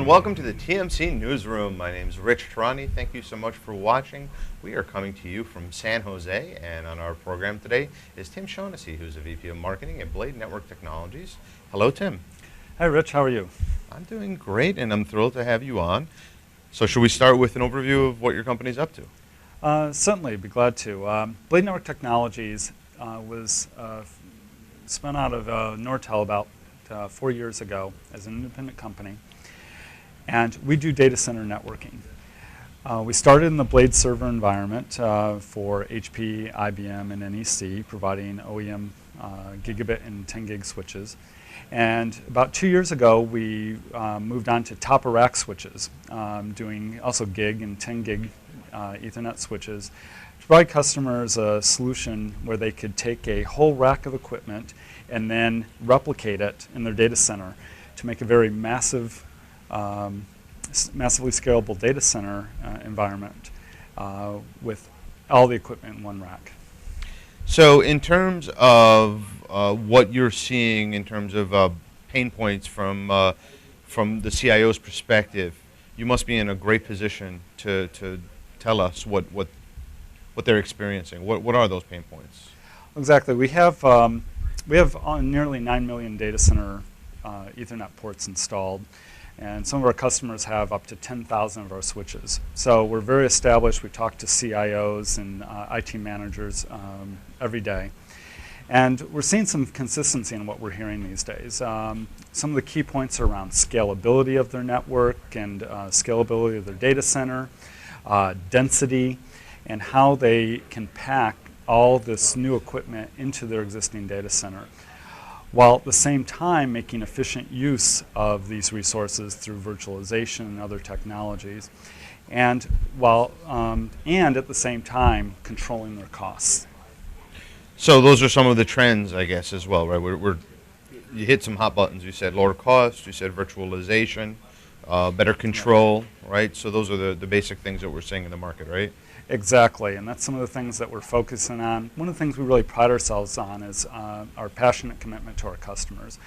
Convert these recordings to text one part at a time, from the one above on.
and welcome to the TMC Newsroom. My name is Rich Tarani. Thank you so much for watching. We are coming to you from San Jose, and on our program today is Tim Shaughnessy, who's a VP of Marketing at Blade Network Technologies. Hello, Tim. Hi, Rich. How are you? I'm doing great, and I'm thrilled to have you on. So should we start with an overview of what your company's up to? Certainly, be glad to. Blade Network Technologies was spun out of Nortel about 4 years ago as an independent company, and we do data center networking. We started in the Blade server environment for HP, IBM, and NEC, providing OEM gigabit and 10 gig switches. And about 2 years ago, we moved on to top-of-rack switches, doing also gig and 10 gig Ethernet switches to provide customers a solution where they could take a whole rack of equipment and then replicate it in their data center to make a very massive, massively scalable data center environment with all the equipment in one rack. So in terms of what you're seeing in terms of pain points from the CIO's perspective, you must be in a great position to tell us what they're experiencing. What are those pain points? Exactly. We have nearly 9 million data center Ethernet ports installed, and some of our customers have up to 10,000 of our switches. So we're very established. We talk to CIOs and IT managers every day. And we're seeing some consistency in what we're hearing these days. Some of the key points are around scalability of their network and scalability of their data center, density, and how they can pack all this new equipment into their existing data center, while at the same time making efficient use of these resources through virtualization and other technologies, and at the same time controlling their costs. So those are some of the trends, I guess, as well, right? You hit some hot buttons. You said lower cost. You said virtualization, better control, right? So those are the basic things that we're seeing in the market, right? Exactly, and that's some of the things that we're focusing on. One of the things we really pride ourselves on is our passionate commitment to our customers.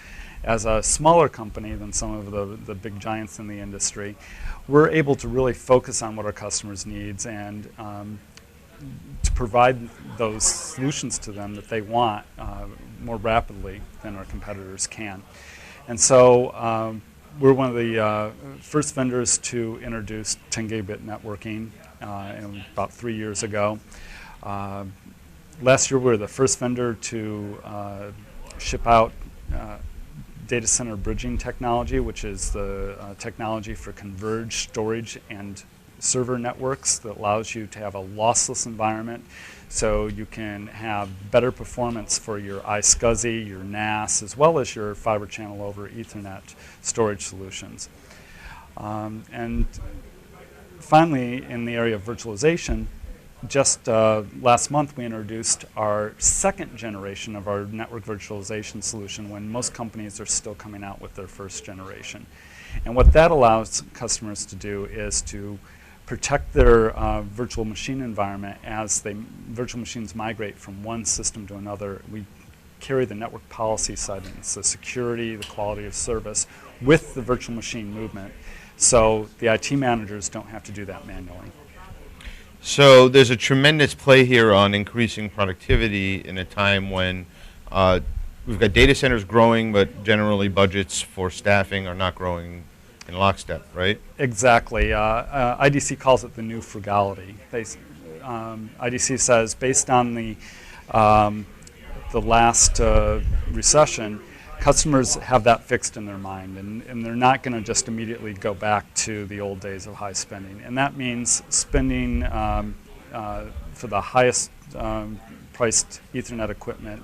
As a smaller company than some of the big giants in the industry, we're able to really focus on what our customers' needs and to provide those solutions to them that they want more rapidly than our competitors can. And so we're one of the first vendors to introduce 10 gigabit networking about 3 years ago. Last year we were the first vendor to ship out data center bridging technology, which is the technology for converged storage and server networks that allows you to have a lossless environment so you can have better performance for your iSCSI, your NAS, as well as your fiber channel over Ethernet storage solutions. And finally, in the area of virtualization, just last month we introduced our second generation of our network virtualization solution when most companies are still coming out with their first generation. And what that allows customers to do is to protect their virtual machine environment as virtual machines migrate from one system to another. We carry the network policy settings, the security, the quality of service with the virtual machine movement, so the IT managers don't have to do that manually. So there's a tremendous play here on increasing productivity in a time when we've got data centers growing, but generally budgets for staffing are not growing in lockstep, right? Exactly. IDC calls it the new frugality. IDC says based on the last recession, customers have that fixed in their mind, and they're not going to just immediately go back to the old days of high spending. And that means spending for the highest priced Ethernet equipment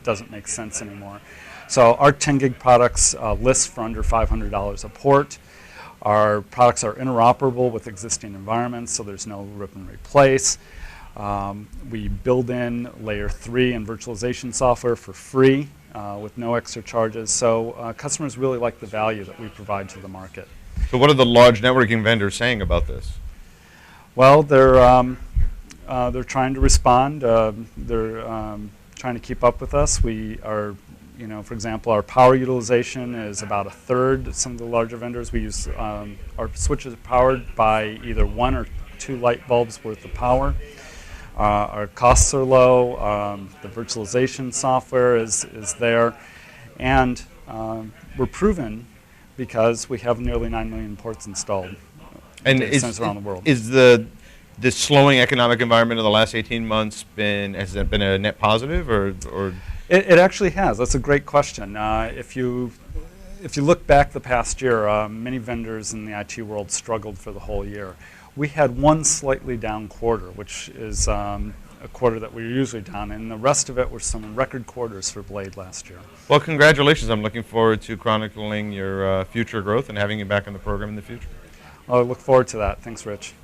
doesn't make sense anymore. So our 10 gig products list for under $500 a port. Our products are interoperable with existing environments, so there's no rip and replace. We build in layer 3 and virtualization software for free with no extra charges. So customers really like the value that we provide to the market. So what are the large networking vendors saying about this? Well, they're trying to respond. They're trying to keep up with us. We are For example, our power utilization is about a third. Some of the larger vendors, we use our switches are powered by either 1 or 2 light bulbs worth of power. Our costs are low. The virtualization software is there, and we're proven because we have nearly 9 million ports installed. And data centers around the world. Is the slowing economic environment of the last 18 months has that been a net positive or? It actually has. That's a great question. If you look back the past year, many vendors in the IT world struggled for the whole year. We had one slightly down quarter, which is a quarter that we're usually down, and the rest of it were some record quarters for Blade last year. Well, congratulations. I'm looking forward to chronicling your future growth and having you back in the program in the future. I look forward to that. Thanks, Rich.